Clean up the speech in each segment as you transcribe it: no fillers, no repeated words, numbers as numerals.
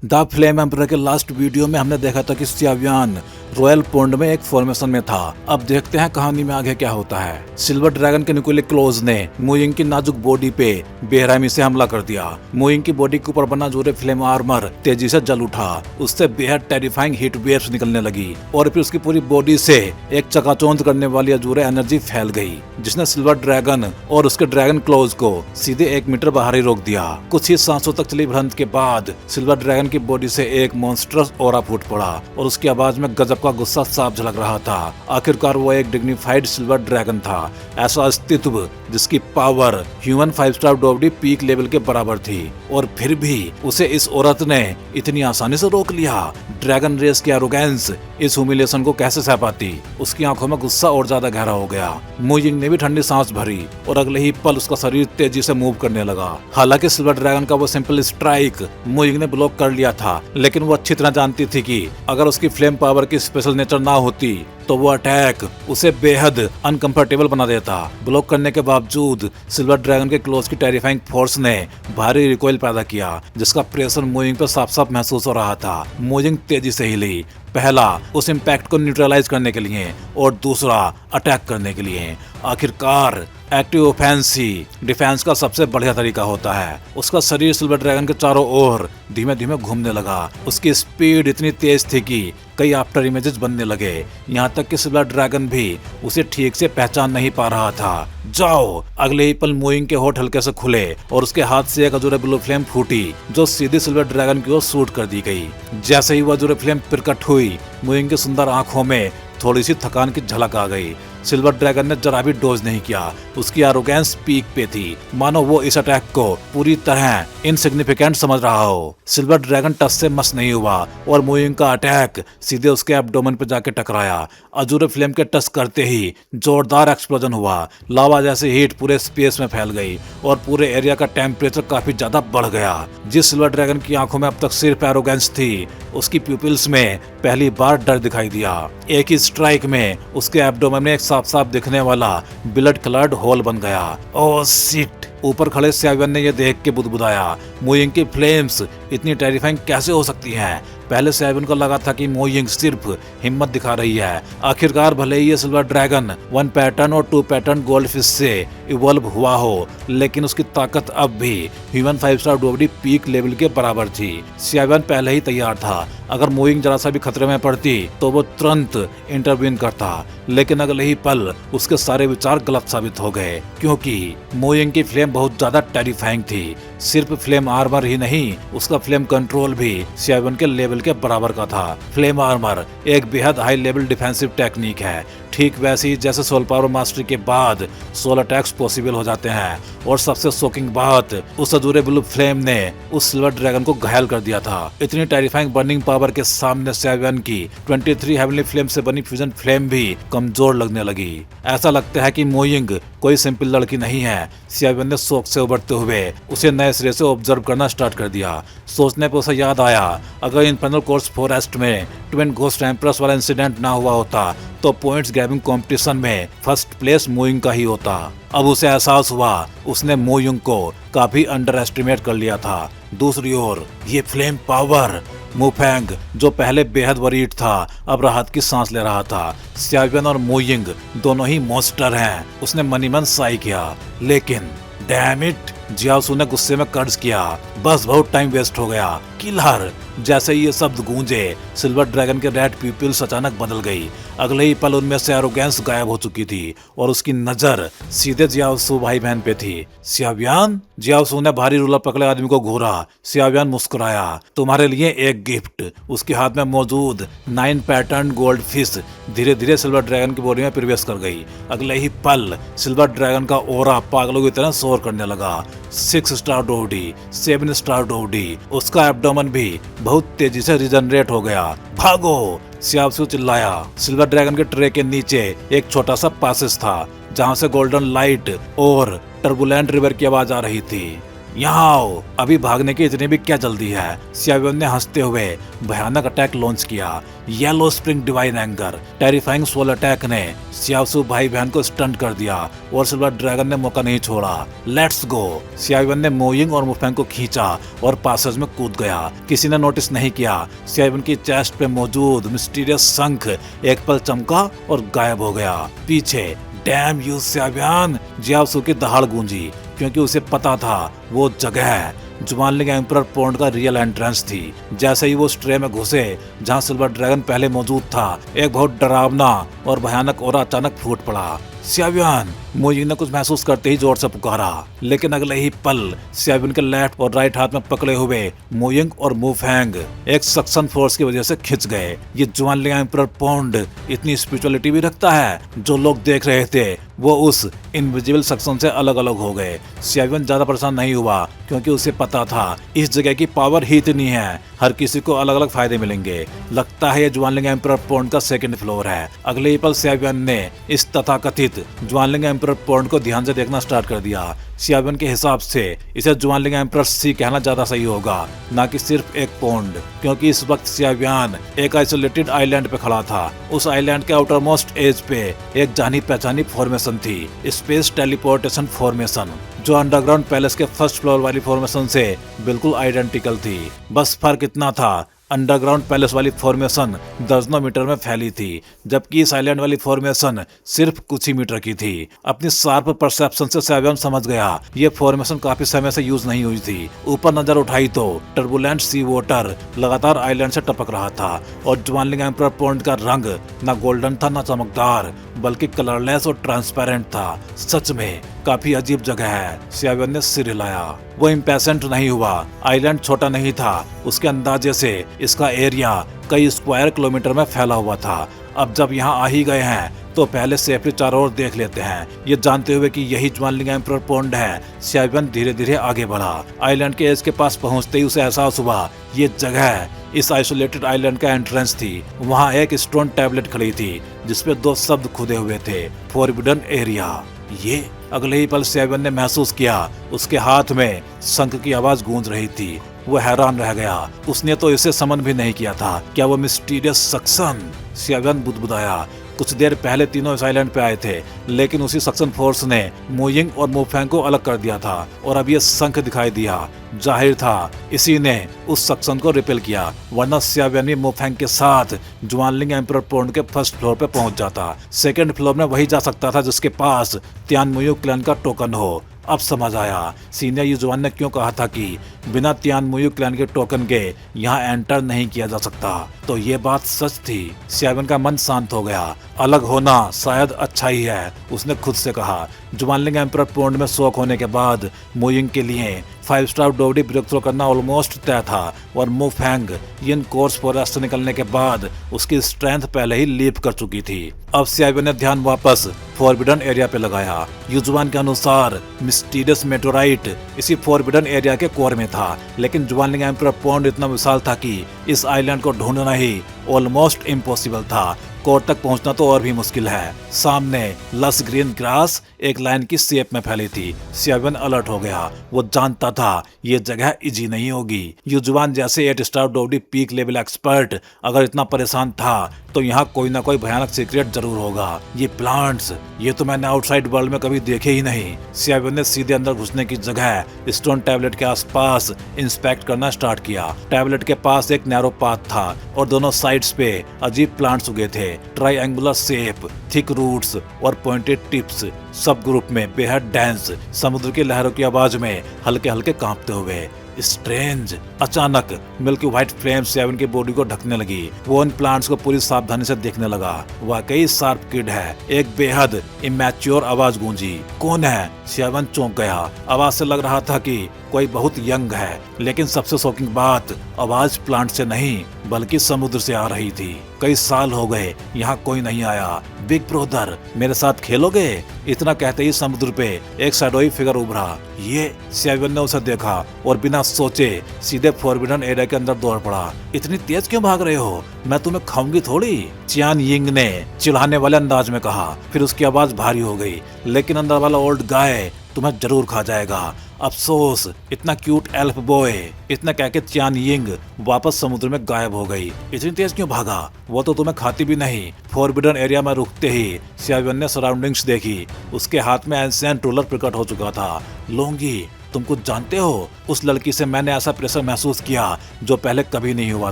The flame emperor के last video में हमने देखा था कि सियावियान रॉयल पॉन्ड में एक फॉर्मेशन में था। अब देखते हैं कहानी में आगे क्या होता है। सिल्वर ड्रैगन के निकोले क्लोज ने मोइंग की नाजुक बॉडी पे बेरहमी से हमला कर दिया। मोइंग की बॉडी के ऊपर बना जोरे फ्लेम आर्मर तेजी से जल उठा। उससे बेहद टेरिफाइंग हीट वेव्स निकलने लगी और फिर उसकी पूरी बॉडी से एक चकाचौंध करने वाली अजूरे एनर्जी फैल गई, जिसने सिल्वर ड्रैगन और उसके ड्रैगन क्लोज को सीधे 1 मीटर बाहर ही रोक दिया। कुछ ही सांसों तक चली भिड़ंत के बाद सिल्वर ड्रैगन की बॉडी से एक मॉन्स्टरस ऑरा फूट पड़ा और उसकी आवाज में गजब का गुस्सा साफ झलक रहा था। आखिरकार वो एक डिग्निफाइड सिल्वर ड्रैगन था, ऐसा अस्तित्व जिसकी पावर ह्यूमन 5 स्टार डॉबडी पीक लेवल के बराबर थी, और फिर भी उसे इस औरत ने इतनी आसानी से रोक लिया। ड्रैगन रेस की एरोगेंस इस ह्यूमिलिएशन को कैसे सह पाती। उसकी आंखों में गुस्सा और ज्यादा गहरा हो गया। मोइंग ने भी ठंडी सांस भरी और अगले ही पल उसका शरीर तेजी से मूव करने लगा। हालांकि सिल्वर ड्रैगन का वो सिंपल स्ट्राइक मोइंग ने ब्लॉक कर लिया था, लेकिन वो अच्छी तरह जानती थी कि अगर उसकी फ्लेम पावर की स्पेशल नेचर ना होती तो वो अटैक उसे बेहद अनकंफर्टेबल बना देता। ब्लॉक करने के बावजूद सिल्वर ड्रैगन के क्लोज की टेरिफाइंग फोर्स ने भारी रिकॉइल पैदा किया, जिसका प्रेशर मोइंग पर साफ साफ महसूस हो रहा था। मोइंग तेजी से हिली, पहला उस इम्पैक्ट को न्यूट्रलाइज करने के लिए और दूसरा अटैक करने के लिए। आखिरकार एक्टिव ऑफेंस ही डिफेंस का सबसे बढ़िया तरीका होता है। उसका शरीर सिल्वर ड्रैगन के चारों ओर धीमे धीमे घूमने लगा। उसकी स्पीड इतनी तेज थी कि कई आफ्टर इमेजेस बनने लगे, यहाँ तक कि सिल्वर ड्रैगन भी उसे ठीक से पहचान नहीं पा रहा था। जाओ! अगले ही पल मोइंग के होठ हल्के से खुले और उसके हाथ से एक अजूरे ब्लू फ्लेम फूटी जो सीधे सिल्वर ड्रैगन की ओर शूट कर दी गई। जैसे ही वह अजूरे फ्लेम प्रकट हुई, मोइंग की सुंदर आंखों में थोड़ी सी थकान की झलक आ गई। सिल्वर ड्रैगन ने जरा भी डोज नहीं किया। उसकी एरोगेंस पीक पे थी, मानो वो इस अटैक को पूरी तरह इनसिग्निफिकेंट समझ रहा हो। सिल्वर ड्रैगन टच से मस नहीं हुआ और मोइंग का अटैक सीधे उसके एब्डोमेन पे जाके टकराया। अजूरे फ्लेम के टच करते ही जोरदार एक्सप्लोजन हुआ। लावा जैसी हीट पूरे स्पेस में फैल गई और पूरे एरिया का टेम्परेचर काफी ज्यादा बढ़ गया। जिस सिल्वर ड्रैगन की आंखों में अब तक सिर्फ एरोगेंस थी, उसकी प्यूपिल्स में पहली बार डर दिखाई दिया। एक ही स्ट्राइक में उसके एब्डोमेन में एक साफ साफ दिखने वाला ब्लड कलर्ड होल बन गया। Oh shit! ऊपर खड़े सियावियान ने यह देख के बुदबुदाया। मोइंग की फ्लेम्स इतनी टेरिफाइंग कैसे हो सकती हैं? पहले सियावियान को लगा था कि मोइंग सिर्फ हिम्मत दिखा रही है। आखिरकार भले ही ये सिल्वर ड्रैगन 1 पैटर्न और 2 पैटर्न गोल्ड फिश से इवॉल्व हुआ हो, लेकिन उसकी ताकत अब भी ह्यूमन 5 स्टार डॉबडी पीक लेवल के बराबर थी। सियावियान पहले ही तैयार था। अगर मोइंग जरा सा भी खतरे में पड़ती तो वो तुरंत इंटरवीन करता, लेकिन अगले ही पल उसके सारे विचार गलत साबित हो गए, क्योंकि मोइंग की फ्लेम बहुत ज्यादा टेरिफाइंग थी। सिर्फ फ्लेम आर्मर ही नहीं, उसका फ्लेम कंट्रोल भी सियावियान के लेवल के बराबर का था। फ्लेम आर्मर एक बेहद हाई लेवल डिफेंसिव टेक्निक है, ठीक वैसे ही जैसे सोल पावर मास्टरी के बाद सोल अटैक्स पॉसिबल हो जाते हैं। और सबसे शॉकिंग बात, उस अजूरे ब्लू फ्लेम ने उस सिल्वर ड्रैगन को घायल कर दिया था। इतनी टेरिफाइंग बर्निंग पावर के सामने सियावियान की 23 हेवनली फ्लेम से बनी फ्यूजन फ्लेम भी कमजोर लगने लगी। ऐसा लगता है कि मोइंग कोई सिंपल लड़की नहीं है। सियावियान ने शौक से उबरते हुए उसे नए सिरे से ऑब्जर्व करना स्टार्ट कर दिया। सोचने पर उसे याद आया, अगर इन्फर्नल कोर्स फॉरेस्ट में ट्विन घोस्ट एम्प्रेस वाला इंसिडेंट ना हुआ होता तो पॉइंट्स ग्रैबिंग कंपटीशन में फर्स्ट प्लेस मोइंग का ही होता। अब उसे एहसास हुआ उसने मोइंग को काफी अंडर एस्टिमेट कर लिया था। दूसरी ओर ये फ्लेम पावर, मुफेंग जो पहले बेहद वरीड था, अब राहत की सांस ले रहा था। सियावियान और मोइंग दोनों ही मॉन्स्टर हैं, उसने मनी मन साई किया। लेकिन डैम इट, जियाओसू ने गुस्से में कर्ज किया। बस बहुत टाइम वेस्ट हो गया। किलर! जैसे ही ये शब्द गूंजे, सिल्वर ड्रैगन के रेड प्यूपिल्स अचानक बदल गई। अगले ही पल उनमें से एरोगेंस गायब हो चुकी थी और उसकी नजर सीधे जियाओसू भाई बहन पे थी। सियावियान! जियाओसू ने भारी रूलर पकड़े आदमी को घूरा। सियावियान मुस्कुराया। तुम्हारे लिए एक गिफ्ट। उसके हाथ में मौजूद 9 पैटर्न गोल्ड फिश धीरे धीरे सिल्वर ड्रैगन की बॉडी में प्रवेश कर गई। अगले ही पल सिल्वर ड्रैगन का ओरा पागलों की तरह शोर करने लगा। 6 स्टार डॉबडी, 7 स्टार डॉबडी, उसका एब्डोमेन भी बहुत तेजी से रिजनरेट हो गया। भागो! सियाओसू चिल्लाया। सिल्वर ड्रैगन के ट्रे के नीचे एक छोटा सा पासेज था, जहां से गोल्डन लाइट और टर्बुलेंट रिवर की आवाज आ रही थी। यहाँ आओ, अभी भागने की इतनी भी क्या जल्दी है। सियावियन ने हंसते हुए भयानक अटैक लॉन्च किया। Yellow spring divine anger terrifying soul attack ने सियाओसू भाई बहन को स्टंट कर दिया और सिल्वर ड्रैगन ने मौका नहीं छोड़ा। Let's go. सियावियन ने मोइंग और मुफेंग को खींचा और पासेज में कूद गया। किसी ने नोटिस नहीं किया। सियावियन की चेस्ट पे मौजूद मिस्टीरियस शंख एक पल चमका और गायब हो गया। पीछे डैम यू सियावियन, जियाओसू की दहाड़ गूंजी, क्योंकि उसे पता था वो जगह जुआनलिंग एम्परर पॉन्ड का रियल एंट्रेंस थी। जैसे ही वो उस ट्रे में घुसे जहां सिल्वर ड्रैगन पहले मौजूद था, एक बहुत डरावना और भयानक और अचानक फूट पड़ा। सियावियन, मोइंग ने कुछ महसूस करते ही जोर से पुकारा, लेकिन अगले ही पल सियावियन के लेफ्ट और राइट हाथ में पकड़े हुए मोइंग और मुफेंग एक सक्शन फोर्स की वजह से खिंच गए। ये जुआनलिंग एम्परर पॉन्ड इतनी स्पिरिचुअलिटी भी रखता है। जो लोग देख रहे थे वो उस इनविजिबल सक्शन से अलग अलग हो गए। सियावियन ज्यादा परेशान नहीं हुआ, क्योंकि उसे पता था इस जगह की पावर ही इतनी है, हर किसी को अलग अलग फायदे मिलेंगे। लगता है ये जुआनलिंग एम्परर पॉन्ड का सेकंड फ्लोर है। अगले ही पल सियावियन ने इस तथाकथित जुआनलिंग एम्परर पॉन्ड को ध्यान से देखना स्टार्ट कर दिया। सियावियन के हिसाब से इसे जुआनलिंग एम्परर सी कहना ज्यादा सही होगा, ना कि सिर्फ एक पॉन्ड, क्योंकि इस वक्त सियावियन एक आइसोलेटेड आइलैंड पे खड़ा था। उस आइलैंड के आउटर मोस्ट एज पे एक जानी पहचानी फॉर्मेशन थी, स्पेस टेलीपोर्टेशन फॉर्मेशन, जो अंडरग्राउंड पैलेस के फर्स्ट फ्लोर वाली फॉर्मेशन से बिल्कुल आइडेंटिकल थी। बस फर्क इतना था, अंडरग्राउंड पैलेस वाली फॉर्मेशन दर्जनों मीटर में फैली थी, जबकि इस आइलैंड वाली फॉर्मेशन सिर्फ कुछ ही मीटर की थी। अपनी शार्प परसेप्शन से सियावियन समझ गया ये फॉर्मेशन काफी समय से यूज नहीं हुई थी। ऊपर नजर उठाई तो टर्बुलेंट सी वाटर लगातार आइलैंड से टपक रहा था, और जुआनलिंग एम्परर पॉन्ड का रंग न गोल्डन था न चमकदार, बल्कि कलरलेस और ट्रांसपेरेंट था। सच में काफी अजीब जगह है। सियावियन ने सिर हिलाया। वो इम्पैशेंट नहीं हुआ। आइलैंड छोटा नहीं था, उसके अंदाजे से इसका एरिया कई स्क्वायर किलोमीटर में फैला हुआ था। अब जब यहाँ आ ही गए हैं तो पहले सेफली चारों ओर देख लेते हैं। ये जानते हुए कि यही जुआनलिंग एम्परर पॉन्ड है, सियावियन धीरे धीरे आगे बढ़ा। आइलैंड के एज के पास पहुंचते ही उसे एहसास हुआ ये जगह इस आइसोलेटेड आइलैंड का एंट्रेंस थी। वहाँ एक स्टोन टैबलेट खड़ी थी जिसपे 2 शब्द खुदे हुए थे, फॉरबिडन एरिया। ये अगले ही पल सियावियन ने महसूस किया उसके हाथ में शंख की आवाज गूंज रही थी। वो हैरान रह गया। उसने तो इसे समन भी नहीं किया था। क्या वो मिस्टीरियस सक्शन? सियावियन बुदबुदाया। कुछ देर पहले तीनों इस आइलैंड पे आए थे, लेकिन उसी सक्शन फोर्स ने मोइंग और मुफेंग को अलग कर दिया था, और अब ये शंख दिखाई दिया। जाहिर था इसी ने उस सक्शन को रिपेल किया, वरना सियावियन भी मुफेंग के साथ जुआनलिंग एम्परर पॉन्ड के फर्स्ट फ्लोर पे पहुंच जाता। सेकंड फ्लोर में वही जा सकता था जिसके पास तियानमुयू क्लैन का टोकन हो। अब समझ आया सीनियर युजुआन ने क्यों कहा था कि बिना तियानमुयू क्लैन के टोकन के यहाँ एंटर नहीं किया जा सकता। तो ये बात सच थी। सियावियन का मन शांत हो गया। अलग होना शायद अच्छा ही है, उसने खुद से कहा। जुआनलिंग एम्परर पॉन्ड में शौक होने के बाद मोइंग के लिए 5 स्टार डोवडी ब्रेक थ्रो करना ऑलमोस्ट तय था, और मुफेंग यिन कोर्स फॉरेस्ट से निकलने के बाद उसकी स्ट्रेंथ पहले ही लीप कर चुकी थी। अब सियावियन ने ध्यान वापस फॉरबिडन एरिया पे लगाया। युजुआन के अनुसार मिस्टीरियस मेटोराइट इसी फॉरबिडन एरिया के कोर में था, लेकिन जुआनलिंग एम्परर पॉन्ड इतना विशाल था कि इस आइलैंड को ढूंढना ही ऑलमोस्ट इम्पॉसिबल था। कोर तक पहुंचना तो और भी मुश्किल है। सामने लस ग्रीन ग्रास एक लाइन की शेप में फैली थी। सियावियन अलर्ट हो गया। वो जानता था ये जगह इजी नहीं होगी। युजुआन जैसे 8 स्टार डोवडी पीक लेवल एक्सपर्ट अगर इतना परेशान था तो यहाँ कोई ना कोई भयानक सीक्रेट जरूर होगा। ये प्लांट्स, ये तो मैंने आउटसाइड वर्ल्ड में कभी देखे ही नहीं। सियावियन ने सीधे अंदर घुसने की जगह स्टोन टैबलेट के आसपास इंस्पेक्ट करना स्टार्ट किया। टैबलेट के पास एक नैरो पाथ था और दोनों साइड्स पे अजीब प्लांट्स उगे थे, ट्रायंगुलर शेप, थिक रूट्स और पॉइंटेड टिप्स, सब ग्रुप में बेहद डेंस, समुद्र की लहरों की आवाज में हल्के हल्के कांपते हुए। स्ट्रेंज। अचानक मिल्की व्हाइट फ्लेम सियावियन की बॉडी को ढकने लगी। वो उन प्लांट्स को पूरी सावधानी से देखने लगा। वाकई शार्प किड है। एक बेहद इमैच्योर आवाज गूंजी। कौन है? सियावियन चौंक गया। आवाज से लग रहा था कि कोई बहुत यंग है, लेकिन सबसे शॉकिंग बात, आवाज प्लांट से नहीं बल्कि समुद्र से आ रही थी। कई साल हो गए यहाँ कोई नहीं आया। बिग ब्रदर, मेरे साथ खेलोगे? इतना कहते ही समुद्र पे एक शैडोई फिगर उभरा। ये सियावियन ने उसे देखा और बिना सोचे सीधे फॉरबिडन एरिया के अंदर दौड़ पड़ा। इतनी तेज क्यों भाग रहे हो? मैं तुम्हें खाऊंगी थोड़ी, चियान यिंग ने चिढ़ाने वाले अंदाज में कहा। फिर उसकी आवाज भारी हो गई। लेकिन अंदर वाला ओल्ड गाय तुम्हें जरूर खा जाएगा। अफसोस, इतना क्यूट एल्फ बॉय। इतना कह के चियान यिंग वापस समुद्र में गायब हो गई। इतनी तेज क्यों भागा? वो तो तुम्हें खाती भी नहीं। फॉरबिडन एरिया में रुकते ही सियावियन ने सराउंडिंग्स देखी। उसके हाथ में एंशिएंट रूलर प्रकट हो चुका था। लोंगी, तुम कुछ जानते हो? उस लड़की से मैंने ऐसा प्रेशर महसूस किया जो पहले कभी नहीं हुआ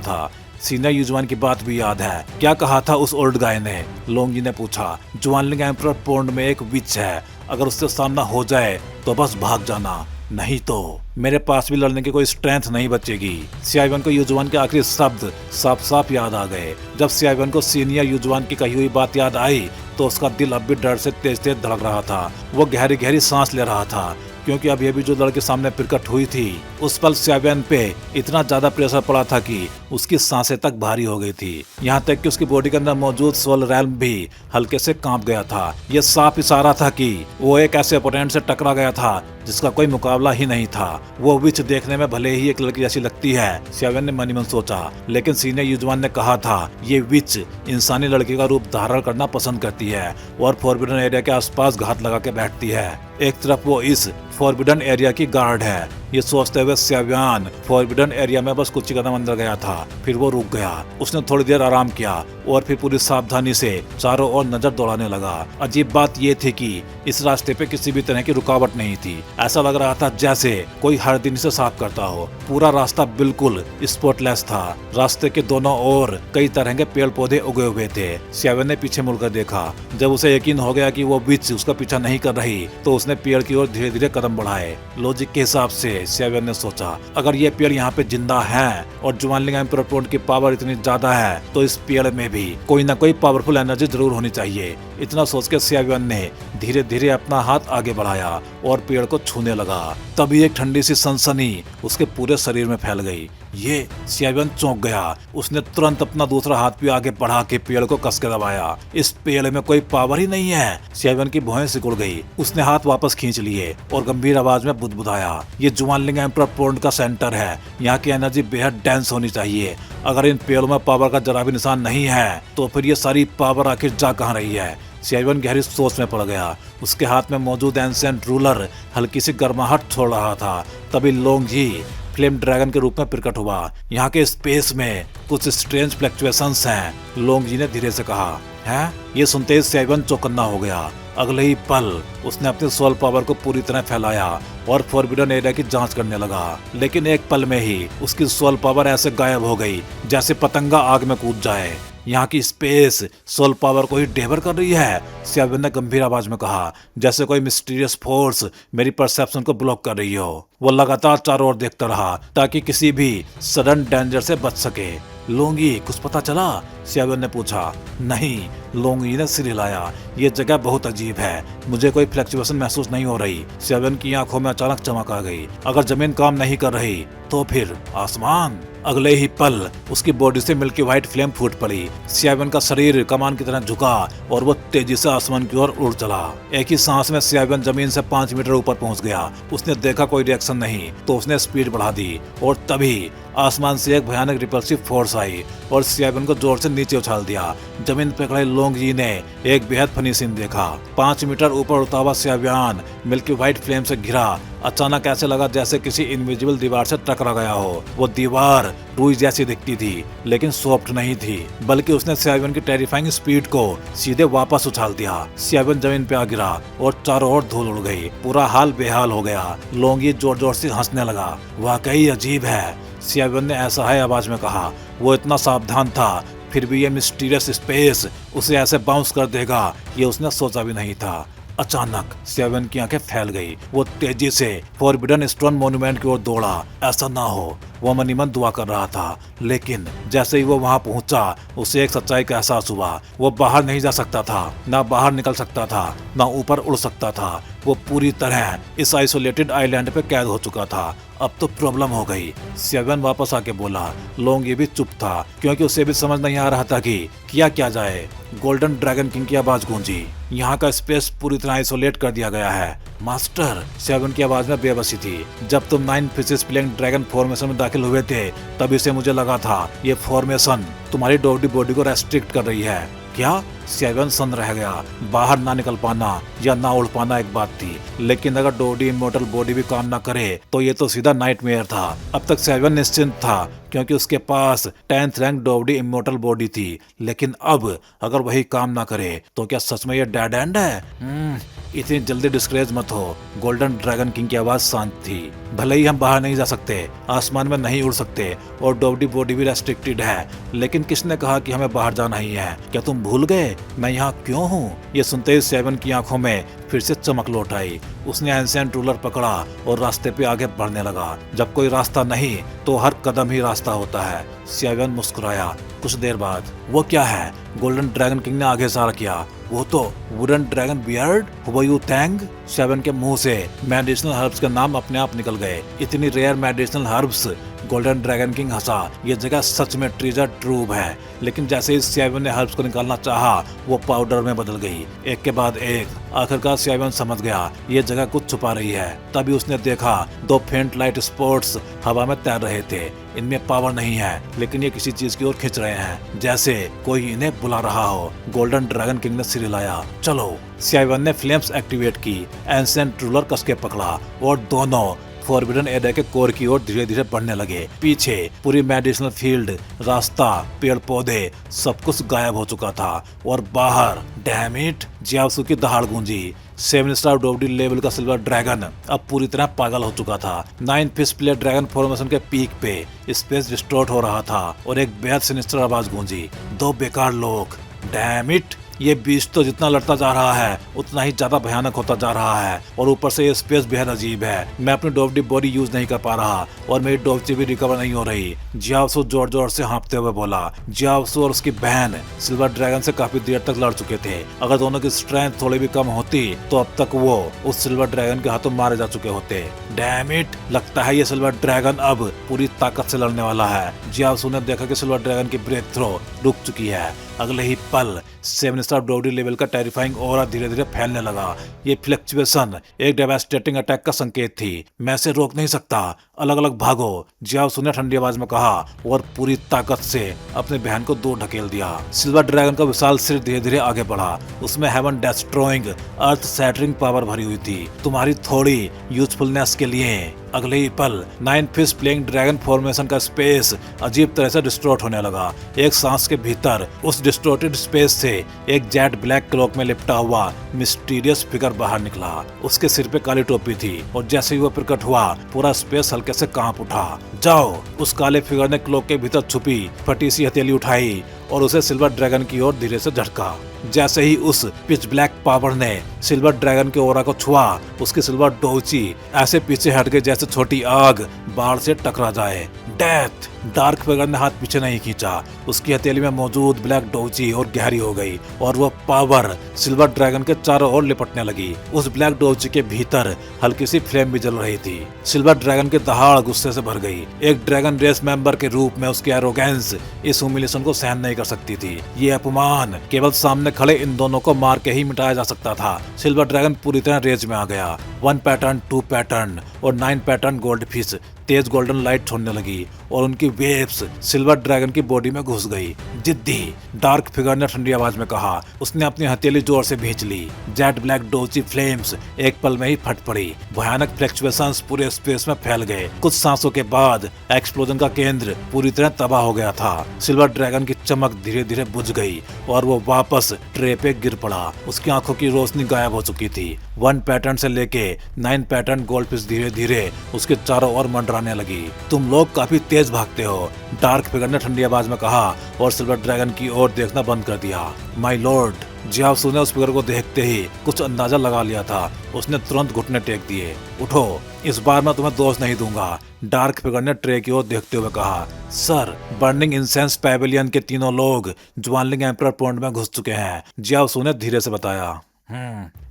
था। सीनियर युजुआन की बात भी याद है। क्या कहा था उस ओल्ड गाय ने? लोंगी ने पूछा। जुआनलिंग एम्परर पोंड में एक विच है, अगर उससे सामना हो जाए तो बस भाग जाना, नहीं तो मेरे पास भी लड़ने की कोई स्ट्रेंथ नहीं बचेगी। सियावियन को युजुआन के आखिरी शब्द साफ साफ याद आ गए। जब सियावियन को सीनियर युजुआन की कही हुई बात याद आई तो उसका दिल अब भी डर से तेज तेज धड़क रहा था। वो गहरी गहरी सांस ले रहा था, क्योंकि अब ये भी जो लड़की सामने प्रकट हुई थी, उस पल सियावियन पे इतना ज्यादा प्रेशर पड़ा था कि उसकी सांसें तक भारी हो गई थी। यहाँ तक कि उसकी बॉडी के अंदर मौजूद सोल रैल्म भी हल्के से कांप गया था। ये साफ इशारा था कि वो एक ऐसे ओपोनेंट से टकरा गया था जिसका कोई मुकाबला ही नहीं था। वो विच देखने में भले ही एक लड़की जैसी लगती है, सियावियन ने मन ही मन सोचा, लेकिन सीनियर युजुआन ने कहा था ये विच इंसानी लड़की का रूप धारण करना पसंद करती है और फॉरबिडन एरिया के आसपास घात लगा के बैठती है। एक तरफ वो इस फॉरबिडन एरिया की गार्ड है। ये सोचते हुए सियावियन फॉरबिडन एरिया में बस कुछ ही कदम अंदर गया था। फिर वो रुक गया। उसने थोड़ी देर आराम किया और फिर पूरी सावधानी से चारों ओर नजर दौड़ाने लगा। अजीब बात ये थी कि इस रास्ते पे किसी भी तरह की रुकावट नहीं थी। ऐसा लग रहा था जैसे कोई हर दिन से साफ करता हो। पूरा रास्ता बिल्कुल स्पॉटलेस था। रास्ते के दोनों ओर कई तरह के पेड़ पौधे उगे हुए थे। सियावियन ने पीछे मुड़कर देखा। जब उसे यकीन हो गया कि वो विच उसका पीछा नहीं कर रही तो उसने पेड़ की ओर धीरे धीरे कदम बढ़ाए। लॉजिक के हिसाब से सियावियन ने सोचा, अगर ये पेड़ यहाँ पे जिंदा है और जुआनलिंग एम्परर पोंड की पावर इतनी ज्यादा है तो इस पेड़ में भी कोई ना कोई पावरफुल एनर्जी जरूर होनी चाहिए। इतना सोच के सियावियन ने धीरे धीरे अपना हाथ आगे बढ़ाया और पेड़ को छूने लगा। तभी एक ठंडी सी सनसनी उसके पूरे शरीर में फैल गई। ये सियावियन चौंक गया। उसने तुरंत अपना दूसरा हाथ भी आगे बढ़ा के पेड़ को कस के दबाया। इस पेड़ में कोई पावर ही नहीं है। सियावियन की भौहें सिकुड़ गई। उसने हाथ वापस खींच लिए और गंभीर आवाज में बुदबुदाया, ये जुआनलिंग एम्परर पोंड का सेंटर है। यहाँ की एनर्जी बेहद डेंस होनी चाहिए। अगर इन पेड़ों में पावर का जरा भी निशान नहीं है तो फिर ये सारी पावर आखिर जा कहाँ रही है? सियावियन गहरी सोच में पड़ गया। उसके हाथ में मौजूद एंशिएंट रूलर हल्की सी गर्माहट छोड़ रहा था। तभी लोंगी फ्लेम ड्रैगन के रूप में प्रकट हुआ। यहाँ के स्पेस में कुछ स्ट्रेंज फ्लक्चुएशंस हैं, लोंगी ने धीरे से कहा। है? ये सुनते ही सियावियन चौकन्ना हो गया। अगले ही पल उसने अपनी सोल पावर को पूरी तरह फैलाया और फॉरबिडन एरिया की जांच करने लगा। लेकिन एक पल में ही उसकी सोल पावर ऐसे गायब हो गई जैसे पतंगा आग में कूद जाए। यहाँ की स्पेस सोल पावर को ही डेवर कर रही है, सियावियन ने गंभीर आवाज में कहा, जैसे कोई मिस्टीरियस फोर्स मेरी परसेप्शन को ब्लॉक कर रही हो। वो लगातार चारों ओर देखता रहा ताकि किसी भी सडन डेंजर से बच सके। लोंगी, कुछ पता चला? सियावियन ने पूछा। नहीं, लोंगी ने सिर हिलाया। ये जगह बहुत अजीब है। मुझे कोई फ्लक्चुएशन महसूस नहीं हो रही। सियावियन की आंखों में अचानक चमक आ गई। अगर जमीन काम नहीं कर रही तो फिर आसमान? अगले ही पल उसकी बॉडी से मिल्की व्हाइट फ्लेम फूट पड़ी। सियावियन का शरीर कमान की तरह झुका और वो तेजी से आसमान की ओर उड़ चला। एक ही सांस में सियावियन जमीन से 5 मीटर ऊपर पहुंच गया। उसने देखा कोई रिएक्शन नहीं तो उसने स्पीड बढ़ा दी और तभी आसमान से एक भयानक रिपल्सिव फोर्स आई और सियावियन को जोर से नीचे उछाल दिया। जमीन पे खड़े लोंगी ने एक बेहद फनी सीन देखा। 5 मीटर ऊपर उड़ता हुआ सियावियन मिल्की व्हाइट फ्लेम से घिरा। अचानक ऐसे लगा जैसे किसी इनविजिबल दीवार से टकरा गया हो। वो दीवार रुई जैसी दिखती थी लेकिन सॉफ्ट नहीं थी, बल्कि उसने सियावियन की टेरिफाइंग स्पीड को सीधे वापस उछाल दिया। सियावियन जमीन पे आ गिरा और चारों ओर धूल उड़ गई। पूरा हाल बेहाल हो गया। लोंगी जोर जोर से हंसने लगा। वाकई अजीब है, सियावियन ने असहाय आवाज में कहा। वो इतना सावधान था, फिर भी ये मिस्टीरियस स्पेस उसे ऐसे बाउंस कर देगा ये उसने सोचा भी नहीं था। अचानक सियावियन की आंखें फैल गई। वो तेजी से फॉरबिडन स्टोन मॉन्यूमेंट की ओर दौड़ा। ऐसा ना हो, वो मन ही मन दुआ कर रहा था। लेकिन जैसे ही वो वहां पहुंचा उसे एक सच्चाई का एहसास हुआ। वो बाहर नहीं जा सकता था, ना बाहर निकल सकता था, ना ऊपर उड़ सकता था। वो पूरी तरह इस आइसोलेटेड आइलैंड पे कैद हो चुका था। अब तो प्रॉब्लम हो गई। सियावियन वापस आके बोला। लोंगी भी चुप था क्योंकि उसे भी समझ नहीं आ रहा था कि किया जाए। गोल्डन ड्रैगन किंग की आवाज गूंजी। यहाँ का स्पेस पूरी तरह आइसोलेट कर दिया गया है। मास्टर, सियावियन की आवाज में बेबसी थी। जब तुम 9 फिशेस प्लेइंग ड्रैगन फॉर्मेशन में दाखिल हुए थे तभी से मुझे लगा था ये फॉर्मेशन तुम्हारी डॉडी बॉडी को रेस्ट्रिक्ट कर रही है। क्या? सियावियन सन्न रह गया। बाहर ना निकल पाना या ना उड़ पाना एक बात थी, लेकिन अगर डोडी इमोर्टल बॉडी भी काम ना करे तो ये तो सीधा नाइटमेयर था। अब तक सियावियन निश्चिंत था क्योंकि उसके पास 10th रैंक डोडी इमोर्टल बॉडी थी, लेकिन अब अगर वही काम ना करे तो क्या सच में ये डेड एंड है? इतनी जल्दी डिस्करेज मत हो। गोल्डन ड्रैगन किंग की आवाज शांत थी। भले ही हम बाहर नहीं जा सकते, आसमान में नहीं उड़ सकते और डोडी बॉडी भी रेस्ट्रिक्टेड है, लेकिन किसने कहा कि हमें बाहर जाना ही है? क्या तुम भूल गए मैं यहाँ क्यों हूँ? ये सुनते ही सेवन की आंखों में फिर से चमक लौट आई। उसने एंशिएंट रूलर पकड़ा और रास्ते पे आगे बढ़ने लगा। जब कोई रास्ता नहीं तो हर कदम ही रास्ता होता है। सियावियन मुस्कुराया। कुछ देर बाद, वो क्या है? गोल्डन ड्रैगन किंग ने आगे इशारा किया। वो तो वुडन ड्रैगन बियर्ड हुआयू तैंग। सियावियन के मुंह से मेडिसिनल हर्ब्स के नाम अपने आप निकल गए। इतनी rare medicinal herbs. Golden dragon king हंसा। ये जगह सच में ट्रेजर ट्रूव है। लेकिन जैसे ही सियावियन ने हर्ब्स को निकालना चाहा, वो पाउडर में बदल गई, एक के बाद एक। आखिरकार सियावियन समझ गया ये जगह कुछ छुपा रही है। तभी उसने देखा 2 फेंट लाइट स्पॉट्स हवा में तैर रहे थे। इनमें पावर नहीं है, लेकिन ये किसी चीज की ओर खिंच रहे हैं, जैसे कोई इन्हें बुला रहा हो। गोल्डन ड्रैगन किंग ने सिर हिलाया। चलो। सियावियन ने फ्लेम्स एक्टिवेट की, एंशिएंट रूलर कस के पकड़ा और दोनों फॉरबिडन एरिया के कोर की ओर धीरे धीरे बढ़ने लगे। पीछे पूरी मेडिसिनल फील्ड, रास्ता, पेड़ पौधे, सब कुछ गायब हो चुका था और बाहर डैम इट, जियासु की दहाड़ गूंजी। 7 स्टार डोडी लेवल का सिल्वर ड्रैगन अब पूरी तरह पागल हो चुका था। 9 फिश प्लेट ड्रैगन फॉर्मेशन के पीक पे स्पेस डिस्टॉर्ट हो रहा था और एक बेहद सिनिस्टर आवाज गूंजी। 2 बेकार लोग। डैम इट, ये बीच तो जितना लड़ता जा रहा है उतना ही ज्यादा भयानक होता जा रहा है और ऊपर से ये स्पेस बेहद अजीब है। मैं अपनी डोवडी बॉडी यूज नहीं कर पा रहा और मेरी डोवची भी रिकवर नहीं हो रही। जियासु जोर जोर से हाँफते हुए बोला। जियासु और उसकी बहन सिल्वर ड्रैगन से काफी देर तक लड़ चुके थे। अगर दोनों की स्ट्रेंथ थोड़ी भी कम होती तो अब तक वो उस सिल्वर ड्रैगन के हाथों मारे जा चुके होते। डैम इट, लगता है ये सिल्वर ड्रैगन अब पूरी ताकत से लड़ने वाला है। जियासु ने देखा कि सिल्वर ड्रैगन की ब्रेक थ्रो रुक चुकी है। अगले ही पल 7 स्टार डोडी लेवल का टेरिफाइंग ऑरा धीरे धीरे फैलने लगा। ये फ्लक्चुएशन एक डेवास्टेटिंग अटैक का संकेत थी। मैं इसे रोक नहीं सकता, अलग अलग भागो, जियासु ने ठंडी आवाज में कहा और पूरी ताकत से अपने बहन को दूर ढकेल दिया। सिल्वर ड्रैगन का विशाल सिर धीरे धीरे आगे बढ़ा। उसमें हेवन डेस्ट्रॉइंग, अर्थ सैटरिंग पावर भरी हुई थी। तुम्हारी थोड़ी यूजफुलनेस के लिए। अगले ही पल 9 फिश प्लेइंग ड्रैगन फॉर्मेशन का स्पेस अजीब तरह से डिस्टॉर्ट होने लगा। एक सांस के भीतर उस डिस्टॉर्टेड स्पेस से एक जेट ब्लैक क्लॉक में लिपटा हुआ मिस्टीरियस फिगर बाहर निकला। उसके सिर पे काली टोपी थी और जैसे ही वो प्रकट हुआ पूरा स्पेस हल्के से कांप उठा। जाओ। उस काले फिगर ने क्लॉक के भीतर छुपी फटी सी हथेली उठाई और उसे सिल्वर ड्रैगन की ओर धीरे से झटका। जैसे ही उस पिच ब्लैक पावर ने सिल्वर ड्रैगन के ओरा को छुआ, उसकी सिल्वर डोची ऐसे पीछे हट गई जैसे छोटी आग बाढ़ से टकरा जाए। डेथ। डार्क फिगर ने हाथ पीछे नहीं खींचा। उसकी हथेली में मौजूद ब्लैक डोची और गहरी हो गई और वो पावर सिल्वर ड्रैगन के चारों ओर लिपटने लगी। उस ब्लैक डोची के भीतर हल्की सी फ्लेम भी जल रही थी। सिल्वर ड्रैगन की दहाड़ गुस्से से भर गई। एक ड्रैगन रेस मेंबर के रूप में उसकी एरोगेंस इस ह्यूमिलिएशन को सहन नहीं कर सकती थी। ये अपमान केवल सामने खड़े इन दोनों को मार के ही मिटाया जा सकता था। सिल्वर ड्रैगन पूरी तरह रेज में आ गया। 1 पैटर्न, 2 पैटर्न और 9 पैटर्न गोल्ड फिश तेज गोल्डन लाइट छोड़ने लगी और उनकी वेव्स सिल्वर ड्रैगन की बॉडी में घुस गई। जिद्दी। डार्क फिगर ने ठंडी आवाज में कहा। उसने अपनी हथेली जोर से भींच ली। जेट ब्लैक डोची फ्लेम्स एक पल में ही फट पड़ी। भयानक फ्लक्चुएशंस पूरे स्पेस में फैल गए। कुछ सांसों के बाद एक्सप्लोजन का केंद्र पूरी तरह तबाह हो गया था। सिल्वर ड्रैगन की चमक धीरे धीरे बुझ गई और वो वापस ट्रे पे गिर पड़ा। उसकी आंखों की रोशनी गायब हो चुकी थी। 1 पैटर्न से लेके 9 पैटर्न गोल्ड फिश धीरे धीरे उसके चारों ओर मंडराने लगी। तुम लोग काफी तेज भागते हो, डार्क फिगर ने ठंडी आवाज में कहा और सिल्वर ड्रैगन की ओर देखना बंद कर दिया। My Lord. जियासु ने उस फिगर को देखते ही कुछ अंदाजा लगा लिया था। उसने तुरंत घुटने टेक दिए। उठो, इस बार मैं तुम्हें दोष नहीं दूंगा, डार्क फिगर ने ट्रे की ओर देखते हुए कहा। सर, बर्निंग इंसेंस पैवेलियन के तीनों लोग ज्वानलिंग एम्परर पॉइंट में घुस चुके हैं, जियासु ने धीरे से बताया।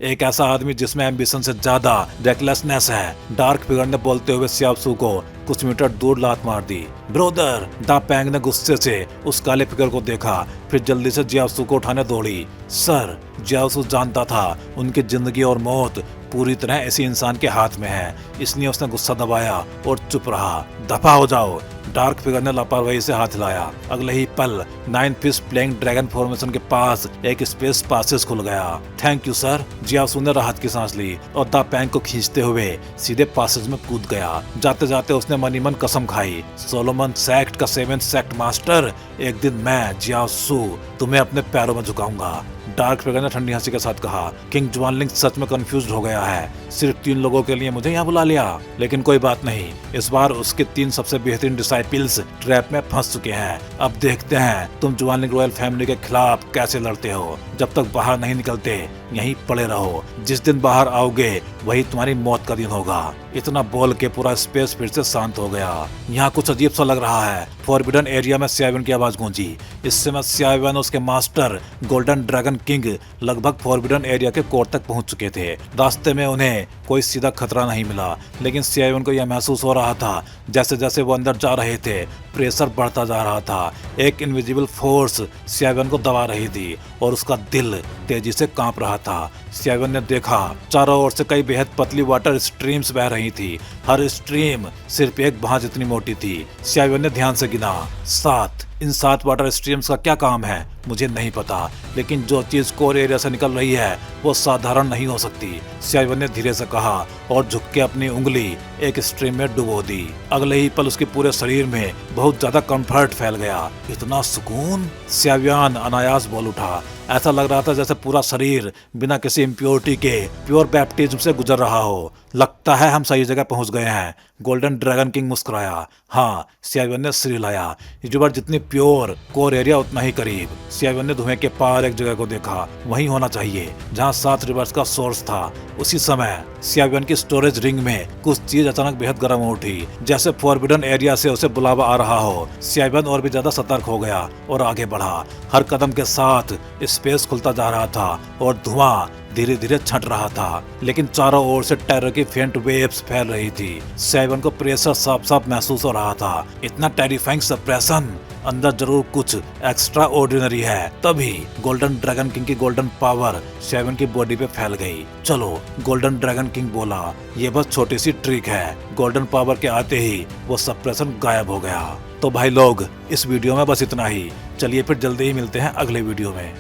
एक ऐसा आदमी जिसमें एम्बिशन से ज्यादा रेकलेसनेस है, डार्क फिगर ने बोलते हुए सियासु को कुछ मीटर दूर लात मार दी। ब्रोदर। दा पैंग ने गुस्से से उस काले फिगर को देखा, फिर जल्दी से जियासु को उठाने दौड़ी। सर, जियासु जानता था उनकी जिंदगी और मौत पूरी तरह ऐसी इंसान के हाथ में है, इसलिए उसने गुस्सा दबाया और चुप रहा। दफा हो जाओ, डार्क फिगर ने लापरवाही से हाथ हिलाया। अगले ही पल 9 फिश प्लेइंग ड्रैगन फॉर्मेशन के पास एक स्पेस पासेस खुल गया। Thank you sir. जियासु ने राहत की सांस ली और द पैंग को खींचते हुए सीधे पासेज में कूद गया। जाते जाते उसने मनी मन कसम खाई, सोलोमन सेक्ट का 7th सेक्ट मास्टर, एक दिन मैं जियासु तुम्हें अपने पैरों में झुकाऊंगा। डार्क फिगर ने ठंडी हंसी के साथ कहा। किंग ज्वानलिंग सच में कंफ्यूज हो गया है। सिर्फ 3 लोगों के लिए मुझे यहाँ बुला लिया, लेकिन कोई बात नहीं, इस बार उसके 3 सबसे बेहतरीन डिसाइपल्स ट्रैप में फंस चुके हैं। अब देखते हैं तुम ज्वानलिंग रॉयल फैमिली के खिलाफ कैसे लड़ते हो। जब तक बाहर नहीं निकलते यहीं पड़े रहो, जिस दिन बाहर आओगे वही तुम्हारी मौत का दिन होगा। इतना बोल के पूरा स्पेस फिर से शांत हो गया। यहाँ कुछ अजीब सा लग रहा है। फॉरबिडन एरिया में स्याविन की आवाज गूंजी। इस समय स्याविन और उसके मास्टर गोल्डन ड्रैगन किंग लगभग फॉरबिडन एरिया के कोर्ट तक पहुंच चुके थे। रास्ते में उन्हें कोई सीधा खतरा नहीं मिला, लेकिन स्याविन को यह महसूस हो रहा था जैसे जैसे वो अंदर जा रहे थे प्रेशर बढ़ता जा रहा था। एक इनविजिबल फोर्स स्याविन को दबा रही थी और उसका दिल तेजी से कांप रहा था। स्याविन ने देखा चारों ओर से कई बेहद पतली वाटर स्ट्रीम्स बह रही थी। हर स्ट्रीम सिर्फ एक भुजा जितनी मोटी थी। स्याविन ने ध्यान से गिना 7। इन 7 वाटर स्ट्रीम्स का क्या काम है मुझे नहीं पता, लेकिन जो चीज कोर एरिया से निकल रही है वो साधारण नहीं हो सकती। स्याविन ने धीरे से कहा और झुक के अपनी उंगली एक स्ट्रीम में डुबो दी। अगले ही पल उसके पूरे शरीर में बहुत ज्यादा कंफर्ट फैल गया। इतना सुकून, स्याविन अनायास बोल उठा। ऐसा लग रहा था जैसे पूरा शरीर बिना किसी इम्प्योरिटी के प्योर बैप्टिज्म से गुजर रहा हो। लगता है हम सही जगह पहुंच गए हैं। गोल्डन ड्रैगन किंग मुस्कुराया। हाँ, स्याविन ने सिर हिलाया। रिवर जितनी प्योर, कोर एरिया उतना ही करीब। स्याविन ने धुएं के पार एक जगह को देखा। वहीं होना चाहिए जहां 7 रिवर्स का सोर्स था। उसी समय स्याविन की स्टोरेज रिंग में कुछ चीज अचानक बेहद गर्म हो उठी, जैसे फॉरबिडन एरिया से उसे बुलावा आ रहा हो। स्याविन और भी ज्यादा सतर्क हो गया और आगे बढ़ा। हर कदम के साथ स्पेस खुलता जा रहा था और धुआं धीरे धीरे छट रहा था, लेकिन चारों ओर से टेरर की फेंट वेव्स फैल रही थी। स्याविन को प्रेशर साफ साफ महसूस हो रहा था। इतना टेरिफाइंग सप्रेशन, अंदर जरूर कुछ एक्स्ट्रा ऑर्डिनरी है। तभी गोल्डन ड्रैगन किंग की गोल्डन पावर स्याविन की बॉडी पे फैल गई। चलो, गोल्डन ड्रैगन किंग बोला, ये बस छोटी सी ट्रिक है। गोल्डन पावर के आते ही वो सप्रेशन गायब हो गया। तो भाई लोग, इस वीडियो में बस इतना ही। चलिए फिर जल्दी ही मिलते हैं अगले वीडियो में।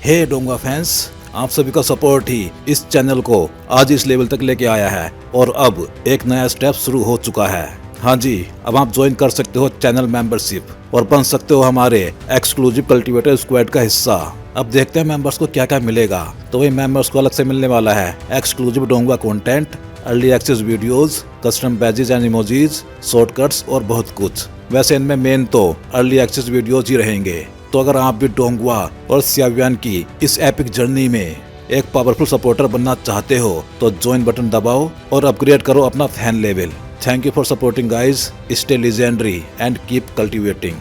हे डोंगा फैंस, आप सभी का सपोर्ट ही इस चैनल को आज इस लेवल तक लेके आया है और अब एक नया स्टेप शुरू हो चुका है। हाँ जी, अब आप ज्वाइन कर सकते हो चैनल मेंबरशिप और बन सकते हो हमारे एक्सक्लूसिव कल्टीवेटर स्क्वाड का हिस्सा। अब देखते हैं मेंबर्स को क्या क्या मिलेगा। तो वही मेंबर्स को अलग से मिलने वाला है एक्सक्लूसिव डोंगा content, early access videos, custom badges and emojis, shortcuts और बहुत कुछ। वैसे इनमें मेन तो अर्ली एक्सेस वीडियोज ही रहेंगे। तो अगर आप भी डोंगवा और स्याविन की इस एपिक जर्नी में एक पावरफुल सपोर्टर बनना चाहते हो तो ज्वाइन बटन दबाओ और अपग्रेड करो अपना fan level. Thank you for supporting guys. Stay legendary and keep cultivating.